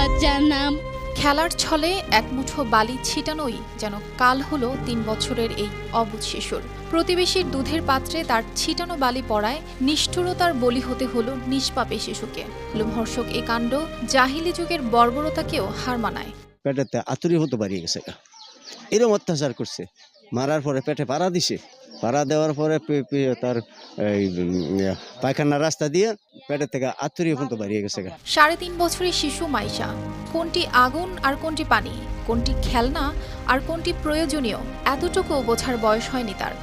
বাচ্চার নাম। খেলার ছলে এক মুঠো বালি ছিটানোই যেন কাল হলো ৩ বছরের এই অবুঝ শিশুর। প্রতিবেশীর দুধের পাত্রে তার ছিটানো বালি পড়ায় নিষ্ঠুরতার বলি হতে হলো নিষ্পাপে শিশুকে। লোমহর্ষক এ কাণ্ড জাহিলি যুগের বর্বরতাকেও হার মানায়। পেটেতে আতুরি হতে বাড়িয়ে গেছে, এরকম অত্যাচার করছে। মারার পরে পেটে পাড়া দিছে, পাড়া দেওয়ার পরে তার পায়খানার রাস্তা দিয়ে পেটের থেকে আতুরি হতে বাড়িয়ে গেছে। ৩.৫ বছরের শিশু মাইশা, কোনটি আগুন আর কোনটি পানি, কোনটি খেলনা আর কোনটি প্রয়োজনীয়, এতটুকু বোঝার বয়স হয়নি তার।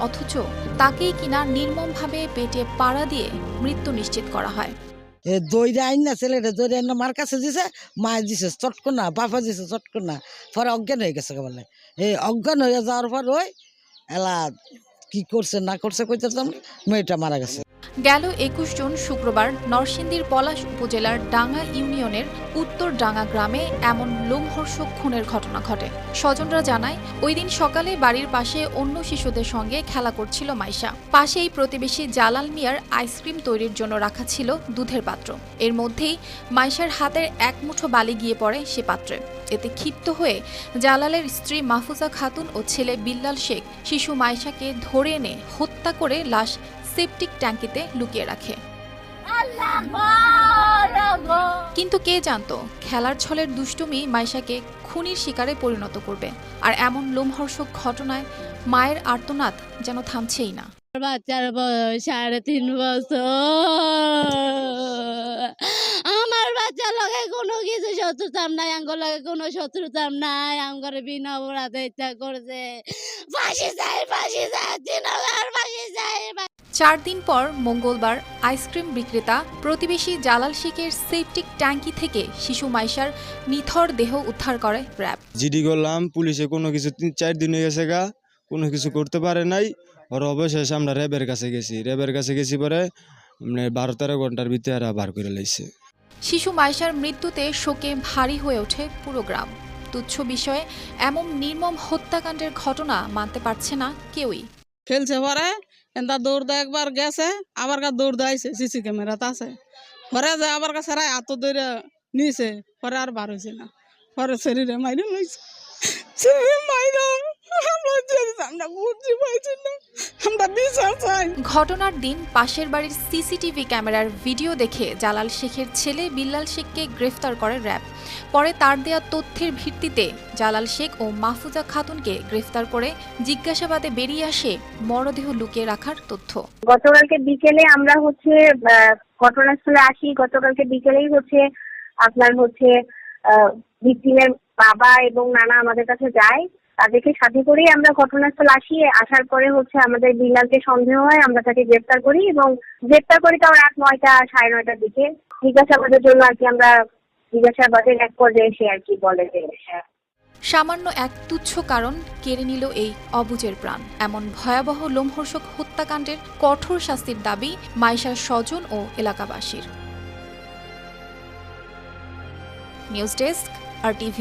অথচ তাকেই কিনা নির্মমভাবে পেটে পাড়া দিয়ে মৃত্যু নিশ্চিত করা হয়। দইরা আইন না ছেলেটা দইরা আইন না মার কাছে দিছে, মায়ের দিছে চটকো না, বাপা দিছে চটকো না, পরে অজ্ঞান হয়ে গেছে বলে। এই অজ্ঞান হয়ে যাওয়ার পর ওই এলা কি করছে না করছে কইতে মেয়েটা মারা গেছে। গেল ২১ জুন শুক্রবার নরসিংদীর পলাশ উপজেলার ডাঙ্গা ইউনিয়নের উত্তর ডাঙ্গা গ্রামে এমন লোমহর্ষক খুনের ঘটনা ঘটে। স্বজনরা জানায়, ওই দিন সকালে বাড়ির পাশে অন্য শিশুদের সঙ্গে খেলা করছিল মাইশা। পাশেই প্রতিবেশী জালাল মিয়ার আইসক্রিম তৈরির জন্য রাখা ছিল দুধের পাত্র। এর মধ্যেই মাইশার হাতের এক মুঠো বালি গিয়ে পড়ে সে পাত্রে। এতে ক্ষিপ্ত হয়ে জালালের স্ত্রী মাহফুজা খাতুন ও ছেলে বিল্লাল শেখ শিশু মাইশাকে ধরে এনে হত্যা করে লাশ সেপটিক ট্যাঙ্কিতে লুকিয়ে রাখে। কিন্তু কে জানতো খেলার ছলের দুষ্টুমি মাইশাকে খুনির শিকারে পরিণত করবে। আর এমন লোমহর্ষক ঘটনায় মায়ের আর্তনাদ যেন থামছেই না। বাচ্চার বয়স ৩.৫ বছর। আমার বাচ্চার লগে কোনো কিছু শত্রুতাম নাই, আঙ্গর লগে কোনো শত্রুতাম নাই। আঙ্গর বিনা অপরাধে ইচ্ছা করছে। ফাঁসি চাই, ফাঁসি চাই, ৩ ফাঁসি চাই। ৪ দিন পর মঙ্গলবার আইসক্রিম বিক্রেতা প্রতিবেশী জালাল শেখের সেপটিক ট্যাঙ্কি থেকে শিশু মাইশার নিথর দেহ উদ্ধার করে র্যাব। জিডি করলাম, পুলিশে কোনো কিছু ৩-৪ দিন হয়ে গেছে গা, কোনো কিছু করতে পারে নাই। ওর অবশেষে আমরা র্যাবের কাছে গেছি পরে ১২-১৩ ঘন্টার ভিতরে এরা বার করে লাইছে। শিশু মাইশার মৃত্যুতে শোকে ভারী হয়ে ওঠে পুরো গ্রাম। তুচ্ছ বিষয়ে এমন নির্মম হত্যাকাণ্ডের ঘটনা মানতে পারছে না কেউই। খেলছে পরে এন্দা দৌড় দেয়, একবার গেছে আবার দৌড় দেয়ছে, সিসি ক্যামেরাতে আছে। পরে যে আবার কাছে এত দৌড়ে নিয়েছে, পরে আর বার হয়েছে না, পরে শরীরে মাইরে লইছে। ঘটনার দিন পাশের বাড়ির সিসিটিভি ক্যামেরার ভিডিও দেখে জালাল শেখের ছেলে বিল্লাল শেখকে গ্রেফতার করে র্যাব। পরে তার দেয়া তথ্যের ভিত্তিতে জালাল শেখ ও মাহফুজা খাতুনকে গ্রেফতার করে জিজ্ঞাসাবাদে বেরিয়ে আসে মরদেহ লুকিয়ে রাখার তথ্য। গতকালকে বিকেলে আমরা ঘটনাস্থলে আসি। গতকালকে বিকেলেই আপনার ভিকটিমের বাবা এবং নানা আমাদের কাছে যায়। তাদেরকে সাথে করেই আমরা ঘটনাস্থলে আসি। আসার পরে আমাদের বিল্লালকে সন্দেহ হয়, আমরা তাকে গ্রেফতার করি এবং গ্রেফতার করি তাও রাত ৯টা ৯:৩০ দিকে। জিজ্ঞাসাবাদের জন্য আমরা জিজ্ঞাসাবাদের এক পর্যায়ে এসে বলে যে সামান্য এক তুচ্ছ কারণ কেড়ে নিল এই অবুজের প্রাণ। এমন ভয়াবহ লোমহর্ষক হত্যাকাণ্ডের কঠোর শাস্তির দাবি মাইশার স্বজন ও এলাকাবাসীর। News desk, RTV।